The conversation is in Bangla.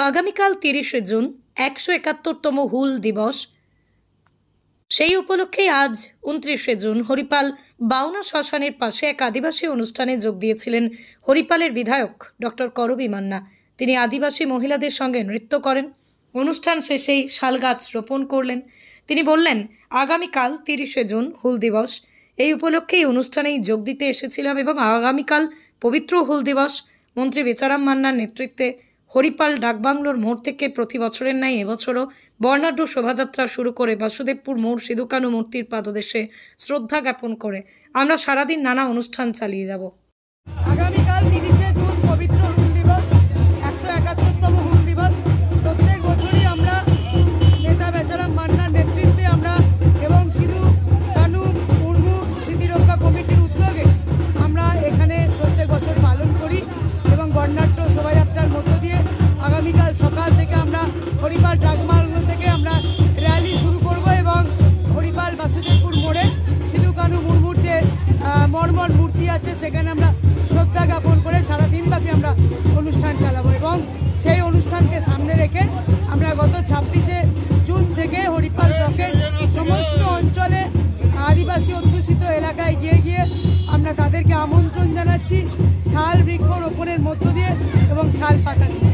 আগামীকাল ৩০শে জুন ১৭১তম হুল দিবস। সেই উপলক্ষে আজ ২৯শে জুন হরিপাল বাউনা শ্মশানের পাশে এক আদিবাসী অনুষ্ঠানে যোগ দিয়েছিলেন হরিপালের বিধায়ক ডক্টর করবী মান্না। তিনি আদিবাসী মহিলাদের সঙ্গে নৃত্য করেন। অনুষ্ঠান শেষেই শালগাছ রোপণ করলেন। তিনি বললেন, আগামীকাল ৩০শে জুন হুল দিবস, এই উপলক্ষে এই অনুষ্ঠানেই যোগ দিতে এসেছিলাম এবং আগামীকাল পবিত্র হুল দিবস। মন্ত্রী বেচারাম মান্নার নেতৃত্বে হরিপাল ডাকবাংলোর মোড় থেকে প্রতি বছরের ন্যায় এবছরও বর্ণাঢ্য শোভাযাত্রা শুরু করে বাসুদেবপুর মোড় সিধু কানু মূর্তির পাদদেশে শ্রদ্ধা জ্ঞাপন করে আমরা সারাদিন নানা অনুষ্ঠান চালিয়ে যাব। আগামীকাল ৩০শে জুন পবিত্র হুল দিবস, ১৭১তম হুল দিবস। প্রত্যেক বছরই আমরা নেতা বেচারাম মান্নার নেতৃত্বে আমরা এবং সিধু কানু মুর্মু স্মৃতিরক্ষা কমিটির উদ্যোগে আমরা এখানে প্রত্যেক বছর পালন করি এবং বর্ণাঢ্য শোভাযাত্রার মধ্য দিয়ে আগামীকাল সকাল থেকে আমরা হরিপাল ডাকবাংলো থেকে আমরা র্যালি শুরু করব এবং হরিপাল বাসুদেবপুর মোড়ে সিধু কানু মুর্মুর যে মর্মর মূর্তি আছে সেখানে আমরা শ্রদ্ধা জ্ঞাপন করে সারাদিনব্যাপী আমরা অনুষ্ঠান চালাবো এবং সেই অনুষ্ঠানকে সামনে রেখে আমরা গত ২৬শে জুন থেকে হরিপাল ব্লকের সমস্ত অঞ্চলে আদিবাসী অধ্যুষিত এলাকায় গিয়ে আমরা তাদেরকে আমন্ত্রণ জানাচ্ছি শাল বৃক্ষ রোপণের মধ্য দিয়ে এবং শাল পাতা দিয়ে।